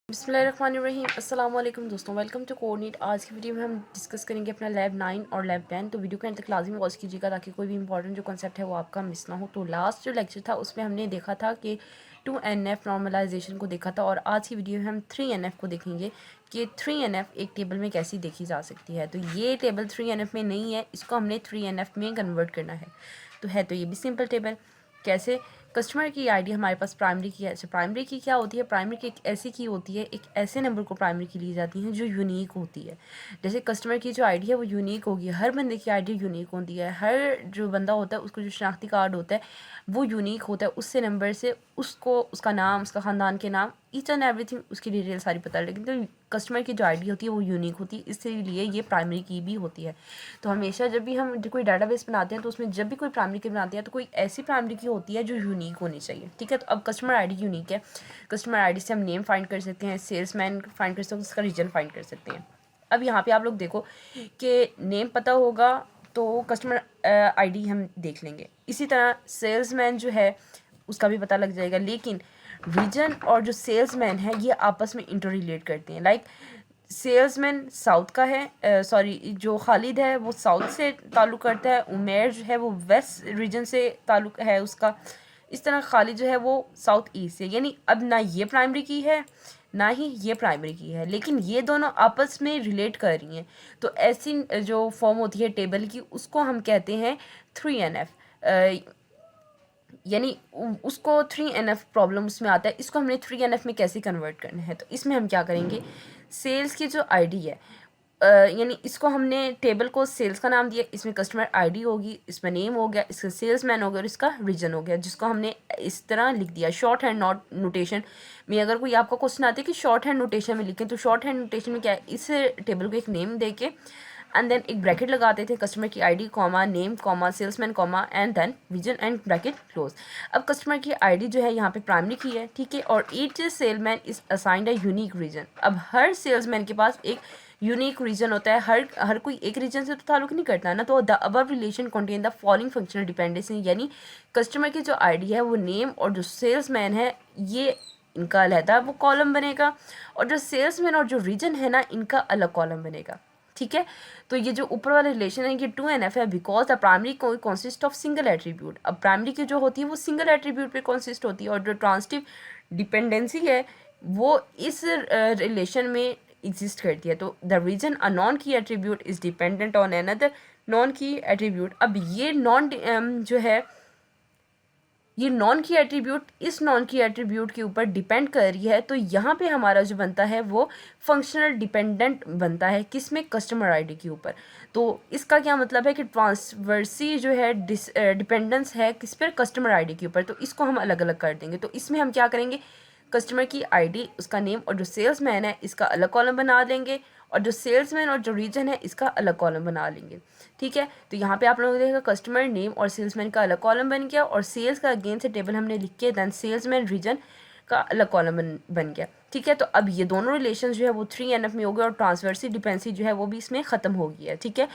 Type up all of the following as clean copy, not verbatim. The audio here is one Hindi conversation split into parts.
बिस्मिल्लाहिर्रहमानिर्रहीम अस्सलाम वालेकुम दोस्तों, वेलकम टू कोऑर्डिनेट। आज की वीडियो में हम डिस्कस करेंगे अपना लैब 9 और लैब 10। तो वीडियो के अंत तक लाजमी वॉच कीजिएगा ताकि कोई भी इंपॉर्टेंट जो कंसेप्ट है वो आपका मिस ना हो। तो लास्ट जो लेक्चर था उसमें हमने देखा था कि 2NF नॉर्मलाइजेशन को देखा था, और आज की वीडियो में हम 3NF को देखेंगे कि 3NF एक टेबल में कैसी देखी जा सकती है। तो ये टेबल 3NF में नहीं है, इसको हमने 3NF में कन्वर्ट करना है। तो ये भी सिंपल टेबल। कैसे? कस्टमर की आईडी हमारे पास प्राइमरी की है। अच्छा, प्राइमरी की क्या होती है? प्राइमरी की एक ऐसी की होती है, एक ऐसे नंबर को प्राइमरी की ली जाती है जो यूनिक होती है। जैसे कस्टमर की जो आईडी है वो यूनिक होगी, हर बंदे की आईडी यूनिक होती है। हर जो बंदा होता है उसको जो शनाख्ती कार्ड होता है वो यूनिक होता है। उससे नंबर से उसको उसका नाम, उसका ख़ानदान के नाम, ईच एंड एवरीथिंग, उसकी डिटेल सारी पता है। लेकिन तो कस्टमर की जो आईडी होती है वो यूनिक होती है, इसलिए ये प्राइमरी की भी होती है। तो हमेशा जब भी हम कोई डाटाबेस बनाते हैं तो उसमें जब भी कोई प्राइमरी की बनाते हैं तो कोई ऐसी प्राइमरी की होती है जो यूनिक होनी चाहिए। ठीक है, तो अब कस्टमर आईडी यूनिक है। कस्टमर आईडी से हम नेम फाइंड कर सकते हैं, सेल्समैन फाइंड कर सकते हैं, उसका रीजन फाइंड कर सकते हैं। अब यहाँ पे आप लोग देखो कि नेम पता होगा तो कस्टमर आईडी हम देख लेंगे। इसी तरह सेल्समैन जो है उसका भी पता लग जाएगा। लेकिन रीजन और जो सेल्समैन है ये आपस में इंटर रिलेट करते हैं। लाइक सेल्समैन साउथ का है, जो खालिद है वो साउथ से ताल्लुक़ करता है, उमेर जो है वो वेस्ट रीजन से ताल्लुक़ है उसका। इस तरह खालिद जो है वो साउथ ईस्ट से। यानी अब ना ये प्राइमरी की है ना ही ये प्राइमरी की है, लेकिन ये दोनों आपस में रिलेट कर रही हैं। तो ऐसी जो फॉर्म होती है टेबल की उसको हम कहते हैं 3NF। यानी उसको 3NF प्रॉब्लम उसमें आता है। इसको हमने 3NF में कैसे कन्वर्ट करना है? तो इसमें हम क्या करेंगे, सेल्स की जो आईडी है, यानी इसको हमने टेबल को सेल्स का नाम दिया, इसमें कस्टमर आईडी होगी, इसमें नेम हो गया, इसका सेल्समैन हो गया और इसका रीजन हो गया, जिसको हमने इस तरह लिख दिया शॉर्ट हैंड नोटेशन में। अगर कोई आपका क्वेश्चन आता है कि शॉर्ट हैंड नोटेशन में लिखें, तो शॉर्ट हैंड नोटेशन में क्या है, इस टेबल को एक नेम दे के एंड देन एक ब्रैकेट लगाते थे, कस्टमर की ID comma name comma salesman comma and then region and bracket close. अब कस्टमर की आईडी जो है यहाँ पे प्राइमरी की है, ठीक है, और each salesman is assigned a unique region. अब हर सेल्समैन के पास एक यूनिक रीजन होता है। हर कोई एक रीजन से तो ताल्लुक नहीं करता ना। तो the above relation contain the following functional dependency, यानी कस्टमर की जो आईडी है वो नेम और जो सेल्समैन है ये इनका अलहदा वो कॉलम बनेगा, और जो सेल्समैन और जो रीजन है ना इनका अलग कॉलम बनेगा। ठीक है, तो ये जो ऊपर वाला रिलेशन है ये 2NF है, because the primary consist of single attribute. अब प्राइमरी की जो होती है वो सिंगल एट्रीब्यूट पे कॉन्सिस्ट होती है, और जो ट्रांसिटिव डिपेंडेंसी है वो इस रिलेशन में एग्जिस्ट करती है। तो the region a non key attribute is dependent on another non key attribute. अब ये जो है ये नॉन की एट्रीब्यूट इस नॉन की एट्रीब्यूट के ऊपर डिपेंड कर रही है। तो यहाँ पे हमारा जो बनता है वो फंक्शनल डिपेंडेंट बनता है, किसमें? कस्टमर आईडी के ऊपर। तो इसका क्या मतलब है कि ट्रांसवर्सी जो है डिपेंडेंस है किस पर? कस्टमर आईडी के ऊपर। तो इसको हम अलग अलग कर देंगे। तो इसमें हम क्या करेंगे, कस्टमर की आईडी, उसका नेम और जो सेल्समैन है इसका अलग कॉलम बना देंगे, और जो सेल्समैन और जो रीजन है इसका अलग कॉलम बना लेंगे। ठीक है, तो यहाँ पे आप लोगों को देखा कस्टमर नेम और सेल्समैन का अलग कॉलम बन गया, और सेल्स का अगेन से टेबल हमने लिख के दैन सेल्समैन रीजन का अलग कॉलम बन गया। ठीक है, तो अब ये दोनों रिलेशन जो है वो 3NF में हो गए, और ट्रांसवर्सी डिपेंडेंसी जो है वो भी इसमें ख़त्म हो गई है। ठीक है,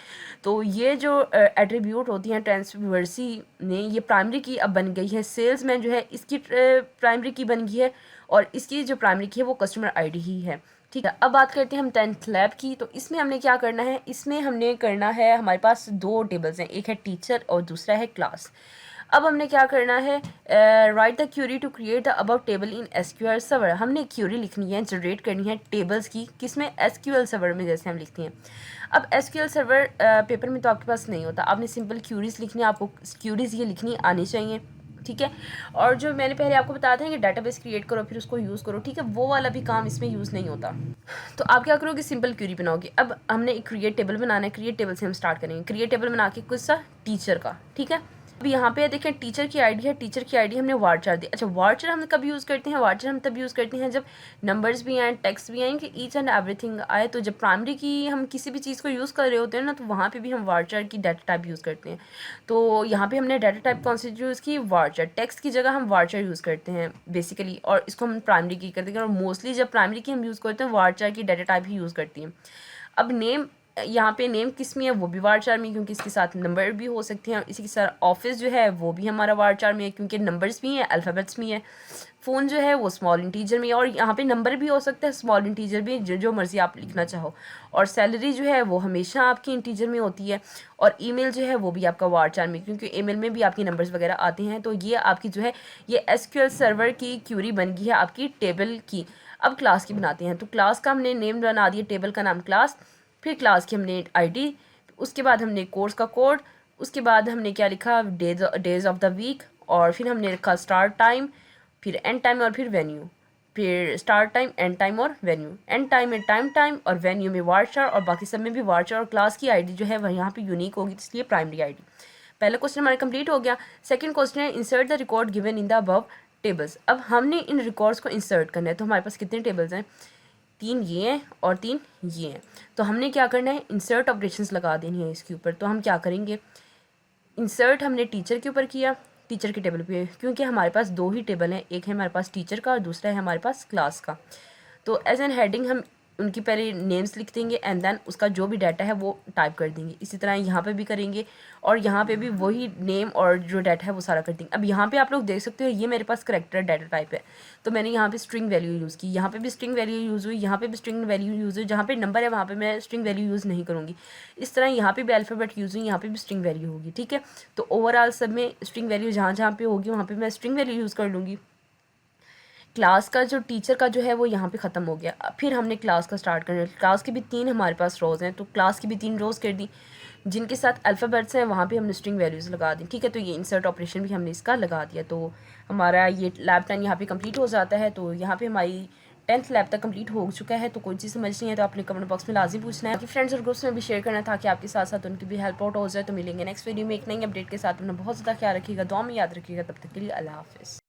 तो ये जो एट्रीब्यूट होती हैं ट्रांसवर्सी में, ये प्राइमरी की अब बन गई है। सेल्समैन जो है इसकी प्राइमरी की बन गई है, और इसकी जो प्राइमरी की है वो कस्टमर आईडी ही है। ठीक है, अब बात करते हैं हम 10th लैब की। तो इसमें हमने क्या करना है, इसमें हमने करना है, हमारे पास दो टेबल्स हैं, एक है टीचर और दूसरा है क्लास। अब हमने क्या करना है, right the query to create the about table in SQL server. हमने क्यूरी लिखनी है, जनरेट करनी है टेबल्स की, किसमें? SQL सर्वर में, जैसे हम लिखते हैं। अब SQL सर्वर पेपर में तो आपके पास नहीं होता, आपने सिंपल क्यूरीज लिखनी है, आपको क्यूरीज ये लिखनी आनी चाहिए। ठीक है, और जो मैंने पहले आपको बताया था कि डाटाबेस क्रिएट करो फिर उसको यूज़ करो, ठीक है, वो वाला भी काम इसमें यूज़ नहीं होता। तो आप क्या करोगे, सिंपल क्यूरी बनाओगे। अब हमने एक क्रिएट टेबल बनाना है, क्रिएट टेबल से हम स्टार्ट करेंगे। क्रिएट टेबल बना के कुछ सा टीचर का, ठीक है। अब यहाँ पे देखें टीचर की आईडी है, टीचर की आईडी हमने वार्चर दी। अच्छा, वार्चर हम कब यूज़ करते हैं? वार्चर हम तब यूज़ करते हैं जब नंबर्स भी आए, टेक्स्ट भी आए, कि ईच एंड एवरीथिंग आए। तो जब प्राइमरी की हम किसी भी चीज़ को यूज़ कर रहे होते हैं ना, तो वहाँ पे भी हम वार्चर की डाटा टाइप यूज़ करते हैं। तो यहाँ पे हमने डाटा टाइप कौन सी यूज़ की? वार्चर। टेक्स्ट की जगह हम वार्चर यूज़ करते हैं बेसिकली, और इसको हम प्राइमरी की करते हैं, और मोस्टली जब प्राइमरी की हम यूज़ करते हैं वार्चर की डाटा टाइप ही यूज़ करती हैं। अब नेम यहाँ पे नेम किस में है वो भी वारचार में, क्योंकि इसके साथ नंबर भी हो सकते हैं। इसी के साथ ऑफिस जो है वो भी हमारा वारचार में है, क्योंकि नंबर्स भी हैं, अल्फ़ाबेट्स भी हैं। फ़ोन जो है वो स्मॉल इंटीजर में है, और यहाँ पे नंबर भी हो सकता है, स्मॉल इंटीजर भी, जो मर्ज़ी आप लिखना चाहो। और सैलरी जो है वो हमेशा आपकी इंटीजर में होती है। और ईमेल जो है वो भी आपका वारचार में, क्योंकि ईमेल में भी आपके नंबर्स वगैरह आते हैं। तो ये आपकी जो है ये एसक्यूएल सर्वर की क्यूरी बन गई है आपकी टेबल की। अब क्लास की बनाते हैं। तो क्लास का हमने नेम बना दिया, टेबल का नाम क्लास, फिर क्लास की हमने आईडी, उसके बाद हमने कोर्स का कोड, उसके बाद हमने क्या लिखा, डेज ऑफ द वीक, और फिर हमने रखा स्टार्ट टाइम, फिर एंड टाइम, और फिर वेन्यू। फिर स्टार्ट टाइम, एंड टाइम और वेन्यू। एंड टाइम में टाइम और वेन्यू में वारचार, और बाकी सब में भी वारचार। और क्लास की आईडी जो है वह यहाँ पे यूनिक होगी, इसलिए प्राइमरी आईडी। पहला क्वेश्चन हमारा कंप्लीट हो गया। सेकंड क्वेश्चन है insert the record given in the above tables. अब हमने इन रिकॉर्ड्स को इंसर्ट करना है। तो हमारे पास कितने टेबल्स हैं, 3 ये हैं और 3 ये हैं। तो हमने क्या करना है, इंसर्ट ऑपरेशंस लगा देनी है इसके ऊपर। तो हम क्या करेंगे, इंसर्ट हमने टीचर के ऊपर किया, टीचर के टेबल पे, क्योंकि हमारे पास 2 ही टेबल हैं, एक है हमारे पास टीचर का और दूसरा है हमारे पास क्लास का। तो एज एन हेडिंग हम उनकी पहले नेम्स लिख देंगे एंड देन उसका जो भी डाटा है वो टाइप कर देंगे। इसी तरह यहाँ पे भी करेंगे, और यहाँ पे भी वही नेम और जो डाटा है वो सारा कर देंगे। अब यहाँ पे आप लोग देख सकते हो ये मेरे पास करेक्टर डाटा टाइप है, तो मैंने यहाँ पे स्ट्रिंग वैल्यू यूज़ की, यहाँ पे भी स्ट्रिंग वैल्यू यूज़ हुई, यहाँ पे भी स्ट्रिंग वैल्यू यूज़ हुई। जहाँ पे नंबर है वहाँ पे मैं स्ट्रिंग वैल्यू यूज़ नहीं करूँगी। इस तरह यहाँ पे भी अल्फ़ाबेट यूज़ हुई, यहाँ पे भी स्ट्रिंग वैल्यू होगी, ठीक है। तो ओवरऑल सब में स्ट्रिंग वैल्यू जहाँ जहाँ पे होगी वहाँ पे मैं स्ट्रिंग वैल्यू यूज़ कर लूँगी। क्लास का जो टीचर का जो है वो यहाँ पे ख़त्म हो गया। फिर हमने क्लास का स्टार्ट करना है। क्लास की भी 3 हमारे पास रोज़ हैं, तो क्लास की भी 3 रोज़ कर दी, जिनके साथ अल्फ़ाबेट्स हैं वहाँ पे हमने स्ट्रिंग वैल्यूज़ लगा दी, ठीक है। तो ये इंसर्ट ऑपरेशन भी हमने इसका लगा दिया। तो हमारा ये लैब 10 यहाँ पे कंप्लीट हो जाता है। तो यहाँ पे हमारी 10th लैब तक कंप्लीट हो चुका है। तो कोई चीज़ समझ नहीं है तो आपने कमेंट बॉक्स में लाजिम पूछना है, कि फ्रेंड्स और ग्रुप्स में भी शेयर करना था कि आपके साथ साथ उनकी भी हेल्प आउट हो जाए। तो मिलेंगे नेक्स्ट वीडियो में एक नई अपडेट के साथ। अपना बहुत ज़्यादा ख्याल रखिएगा, दुआ में याद रखिएगा। तब तक के लिए अल्लाह हाफ़िज़।